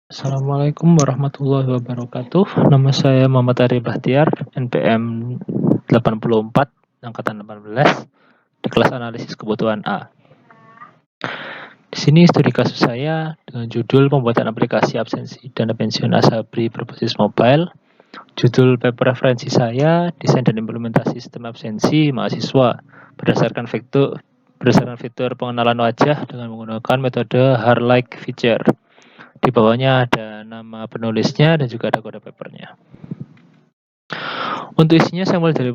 Assalamualaikum warahmatullahi wabarakatuh. Nama saya Muhammad Arif Bahtiar, NPM 84, angkatan 18, di kelas analisis kebutuhan A. Di sini studi kasus saya dengan judul pembuatan aplikasi absensi dana pensiun Asabri berbasis mobile. Judul paper referensi saya, desain dan implementasi sistem absensi mahasiswa berdasarkan fitur pengenalan wajah dengan menggunakan metode Harlike Feature. Di bawahnya ada nama penulisnya dan juga ada kode papernya. Untuk isinya saya mulai dari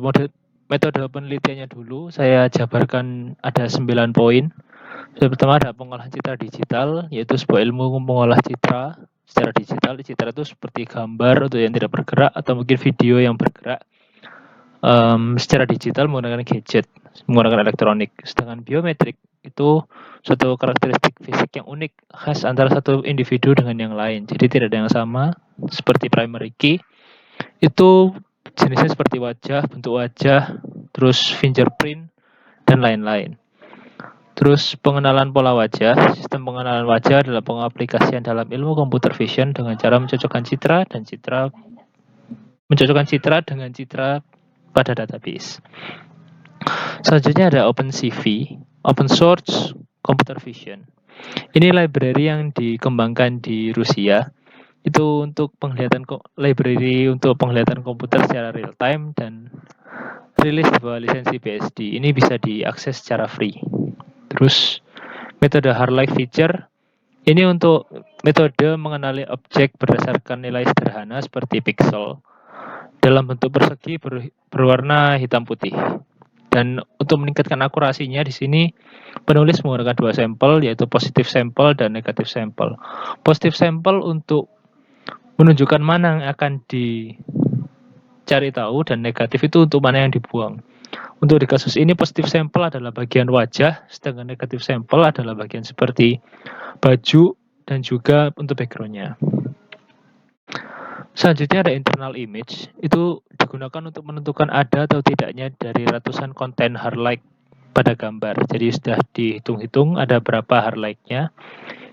metode penelitiannya dulu. Saya jabarkan ada 9 poin. Yang pertama ada pengolahan citra digital, yaitu sebuah ilmu mengolah citra secara digital. Citra itu seperti gambar untuk yang tidak bergerak atau mungkin video yang bergerak secara digital menggunakan gadget, menggunakan elektronik. Sedangkan biometrik itu suatu karakteristik fisik yang unik khas antara satu individu dengan yang lain. Jadi tidak ada yang sama seperti primary key. Itu jenisnya seperti wajah, bentuk wajah, terus fingerprint dan lain-lain. Terus pengenalan pola wajah. Sistem pengenalan wajah adalah pengaplikasian dalam ilmu computer vision dengan cara mencocokkan citra dengan citra pada database. Selanjutnya ada OpenCV, Open Source Computer Vision. Ini library yang dikembangkan di Rusia. Itu untuk library untuk penglihatan komputer secara real time dan rilis di bawah lisensi BSD. Ini bisa diakses secara free. Terus metode Harlike Feature. Ini untuk metode mengenali objek berdasarkan nilai sederhana seperti pixel dalam bentuk persegi berwarna hitam putih. Dan untuk meningkatkan akurasinya di sini penulis menggunakan dua sampel, yaitu positive sample dan negative sample. Positive sample untuk menunjukkan mana yang akan dicari tahu dan negatif itu untuk mana yang dibuang. Untuk di kasus ini positive sample adalah bagian wajah, sedangkan negative sample adalah bagian seperti baju dan juga untuk background-nya. Selanjutnya ada internal image, itu digunakan untuk menentukan ada atau tidaknya dari ratusan konten Harlike pada gambar. Jadi sudah dihitung-hitung ada berapa Harlike-nya.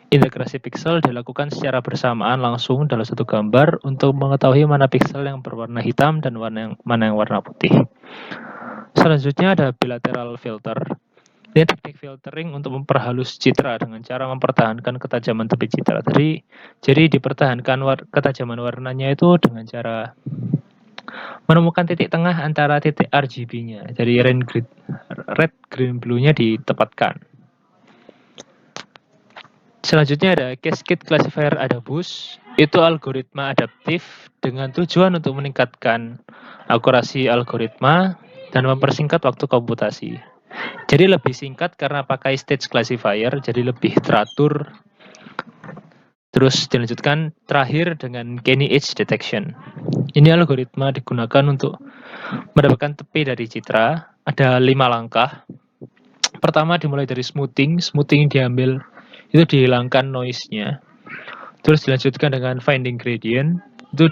Integrasi pixel dilakukan secara bersamaan langsung dalam satu gambar untuk mengetahui mana pixel yang berwarna hitam dan mana yang warna putih. Selanjutnya ada bilateral filter. Ini teknik filtering untuk memperhalus citra dengan cara mempertahankan ketajaman tepi citra. Jadi dipertahankan ketajaman warnanya itu dengan cara menemukan titik tengah antara titik RGB-nya. Jadi red, green, blue-nya ditempatkan. Selanjutnya ada Cascade Classifier Adabus. Itu algoritma adaptif dengan tujuan untuk meningkatkan akurasi algoritma dan mempersingkat waktu komputasi. Jadi lebih singkat karena pakai stage classifier, jadi lebih teratur. Terus dilanjutkan terakhir dengan Kenny Edge Detection. Ini algoritma digunakan untuk mendapatkan tepi dari citra. Ada 5 langkah. Pertama dimulai dari smoothing. Smoothing diambil, itu dihilangkan noise-nya. Terus dilanjutkan dengan finding gradient. Itu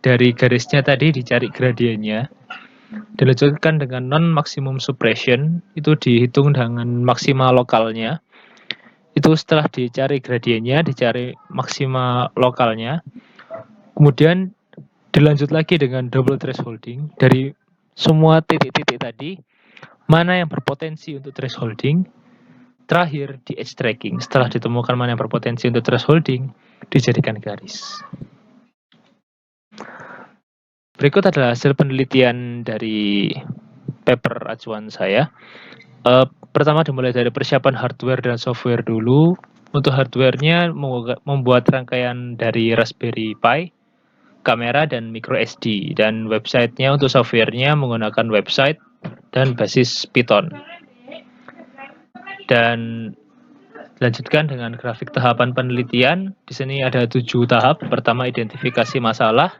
dari garisnya tadi dicari gradiennya. Dilanjutkan dengan non-maximum suppression, itu dihitung dengan maksima lokalnya. Itu setelah dicari gradiennya, dicari maksima lokalnya. Kemudian dilanjut lagi dengan double thresholding. Dari semua titik-titik tadi, mana yang berpotensi untuk thresholding. Terakhir di edge tracking. Setelah ditemukan mana yang berpotensi untuk thresholding, dijadikan garis. Berikut adalah hasil penelitian dari paper acuan saya. Pertama dimulai dari persiapan hardware dan software dulu. Untuk hardware-nya membuat rangkaian dari Raspberry Pi, kamera, dan micro SD. Dan website-nya untuk software-nya menggunakan website dan basis Python. Dan dilanjutkan dengan grafik tahapan penelitian. Di sini ada 7 tahap. Pertama identifikasi masalah.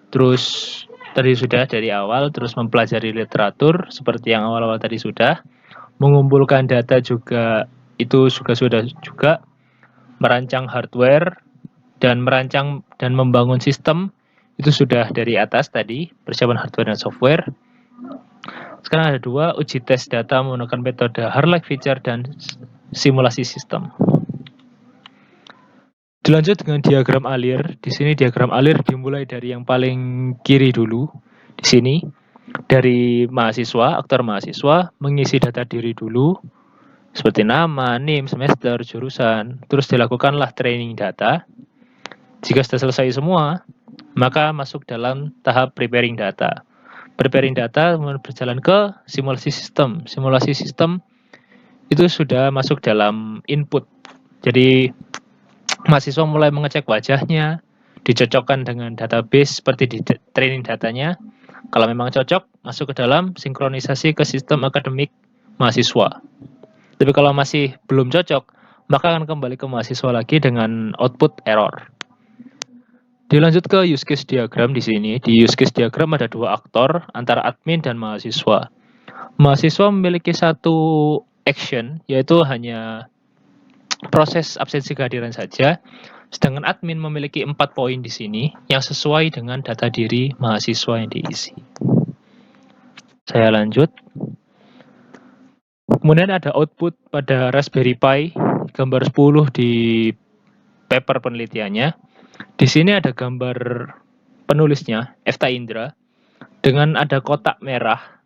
Terus tadi sudah dari awal, terus mempelajari literatur seperti yang awal-awal tadi sudah. Mengumpulkan data juga itu sudah juga. Merancang hardware dan merancang dan membangun sistem itu sudah dari atas tadi, persiapan hardware dan software. Sekarang ada 2, uji tes data menggunakan metode Harlike Feature dan simulasi sistem. Dilanjut dengan diagram alir. Di sini diagram alir dimulai dari yang paling kiri dulu. Di sini dari mahasiswa, aktor mahasiswa mengisi data diri dulu seperti nama, NIM, semester, jurusan. Terus dilakukanlah training data. Jika sudah selesai semua, maka masuk dalam tahap preparing data. Preparing data berjalan ke simulasi sistem. Simulasi sistem itu sudah masuk dalam input. Jadi mahasiswa mulai mengecek wajahnya, dicocokkan dengan database seperti di training datanya. Kalau memang cocok, masuk ke dalam sinkronisasi ke sistem akademik mahasiswa. Tapi kalau masih belum cocok, maka akan kembali ke mahasiswa lagi dengan output error. Dilanjut ke use case diagram di sini. Di use case diagram ada dua aktor antara admin dan mahasiswa. Mahasiswa memiliki satu action, yaitu hanya proses absensi kehadiran saja. Sedangkan admin memiliki 4 poin di sini yang sesuai dengan data diri mahasiswa yang diisi. Saya lanjut. Kemudian ada output pada Raspberry Pi, gambar 10 di paper penelitiannya. Di sini ada gambar penulisnya, Efta Indra, dengan ada kotak merah.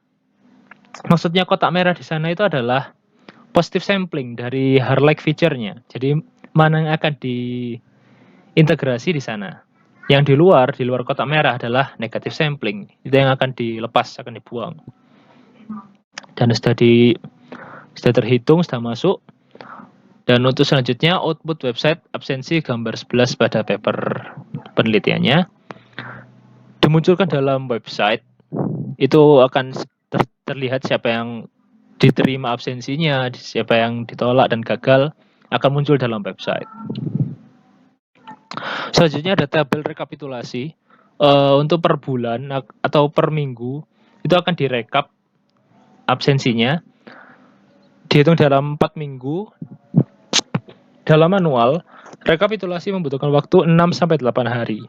Maksudnya kotak merah di sana itu adalah positive sampling dari highlight feature-nya. Jadi mana yang akan diintegrasi di sana. Yang di luar kotak merah adalah negative sampling. Itu yang akan dilepas, akan dibuang. Dan sudah terhitung, sudah masuk. Dan untuk selanjutnya output website absensi gambar 11 pada paper penelitiannya dimunculkan dalam website. Itu akan terlihat siapa yang diterima absensinya, siapa yang ditolak dan gagal akan muncul dalam website. Selanjutnya ada tabel rekapitulasi. Untuk per bulan atau per minggu itu akan direkap absensinya, dihitung dalam 4 minggu. Dalam manual, rekapitulasi membutuhkan waktu 6-8 hari.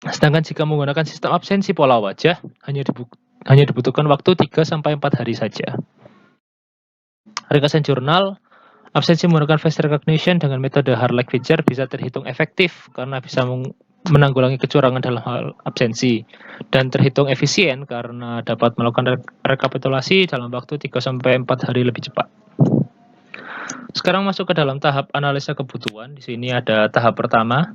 Sedangkan jika menggunakan sistem absensi pola wajah, hanya dibutuhkan waktu 3-4 hari saja. Ringkasan jurnal, absensi menggunakan face recognition dengan metode highlight feature bisa terhitung efektif karena bisa menanggulangi kecurangan dalam hal absensi dan terhitung efisien karena dapat melakukan rekapitulasi dalam waktu 3-4 hari lebih cepat. Sekarang masuk ke dalam tahap analisa kebutuhan. Di sini ada tahap pertama.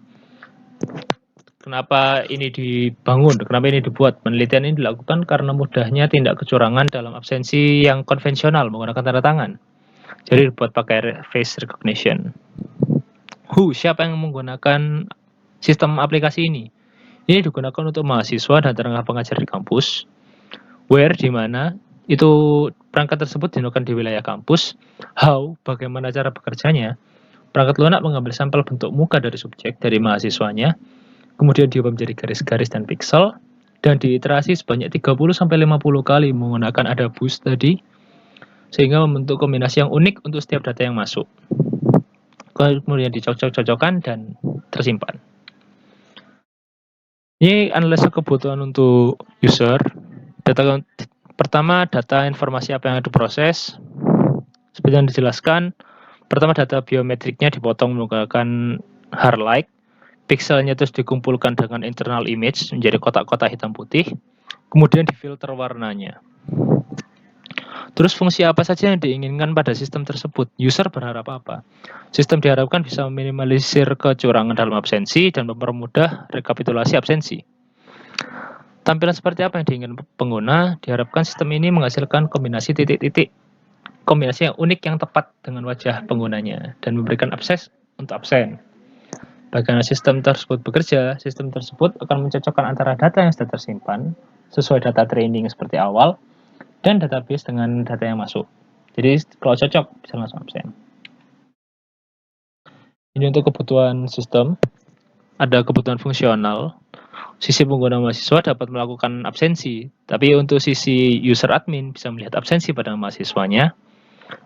Kenapa ini dibangun? Kenapa ini dibuat? Penelitian ini dilakukan karena mudahnya tindak kecurangan dalam absensi yang konvensional menggunakan tanda tangan. Jadi dibuat pakai face recognition. Siapa yang menggunakan sistem aplikasi ini? Ini digunakan untuk mahasiswa dan tenaga pengajar di kampus. Where, di mana, itu perangkat tersebut digunakan di wilayah kampus. How, bagaimana cara bekerjanya. Perangkat lunak mengambil sampel bentuk muka dari subjek, dari mahasiswanya, kemudian diubah menjadi garis-garis dan piksel, dan diiterasi sebanyak 30-50 kali menggunakan ada boost tadi, sehingga membentuk kombinasi yang unik untuk setiap data yang masuk. Kemudian dicocok-cocokkan dan tersimpan. Ini analisa kebutuhan untuk user. Pertama, data informasi apa yang diproses. Seperti yang dijelaskan, pertama data biometriknya dipotong menggunakan highlight. Pixelnya terus dikumpulkan dengan internal image menjadi kotak-kotak hitam putih. Kemudian difilter warnanya. Terus fungsi apa saja yang diinginkan pada sistem tersebut? User berharap apa? Sistem diharapkan bisa meminimalisir kecurangan dalam absensi dan mempermudah rekapitulasi absensi. Tampilan seperti apa yang diinginkan pengguna? Diharapkan sistem ini menghasilkan kombinasi titik-titik. Kombinasi yang unik yang tepat dengan wajah penggunanya dan memberikan akses untuk absen. Bagaimana sistem tersebut bekerja? Sistem tersebut akan mencocokkan antara data yang sudah tersimpan sesuai data training seperti awal dan database dengan data yang masuk. Jadi kalau cocok bisa langsung absen. Ini untuk kebutuhan sistem. Ada kebutuhan fungsional. Sisi pengguna mahasiswa dapat melakukan absensi, tapi untuk sisi user admin bisa melihat absensi pada mahasiswanya.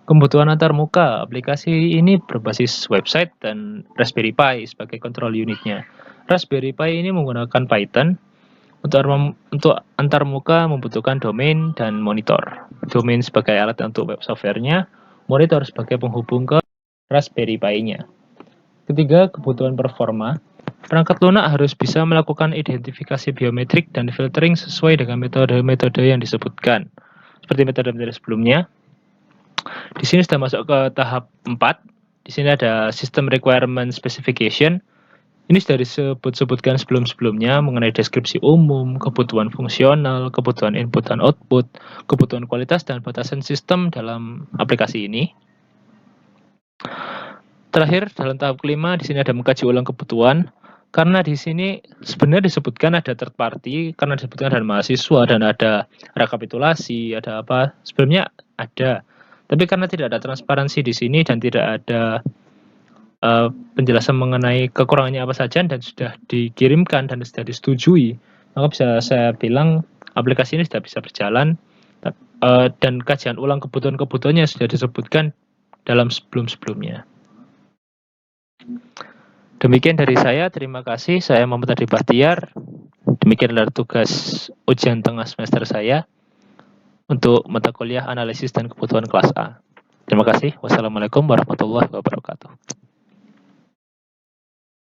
Kebutuhan antarmuka, aplikasi ini berbasis website dan Raspberry Pi sebagai kontrol unitnya. Raspberry Pi ini menggunakan Python. Untuk antarmuka membutuhkan domain dan monitor. Domain sebagai alat untuk web software-nya, monitor sebagai penghubung ke Raspberry Pi-nya. Ketiga, kebutuhan performa. Perangkat lunak harus bisa melakukan identifikasi biometrik dan filtering sesuai dengan metode-metode yang disebutkan. Seperti metode-metode sebelumnya. Di sini sudah masuk ke tahap 4. Di sini ada System Requirement Specification. Ini sudah disebut-sebutkan sebelum-sebelumnya mengenai deskripsi umum, kebutuhan fungsional, kebutuhan input dan output, kebutuhan kualitas dan batasan sistem dalam aplikasi ini. Terakhir, dalam tahap kelima, di sini ada mengkaji ulang kebutuhan. Karena di sini sebenarnya disebutkan ada third party, karena disebutkan ada mahasiswa dan ada rekapitulasi, ada apa, sebenarnya ada. Tapi karena tidak ada transparansi di sini dan tidak ada penjelasan mengenai kekurangannya apa saja dan sudah dikirimkan dan sudah disetujui, maka bisa saya bilang aplikasi ini sudah bisa berjalan dan kajian ulang kebutuhan-kebutuhannya sudah disebutkan dalam sebelum-sebelumnya. Demikian dari saya, terima kasih. Saya Muhammad Adi Bahtiar. Demikian adalah tugas ujian tengah semester saya untuk mata kuliah analisis dan kebutuhan kelas A. Terima kasih. Wassalamualaikum warahmatullahi wabarakatuh.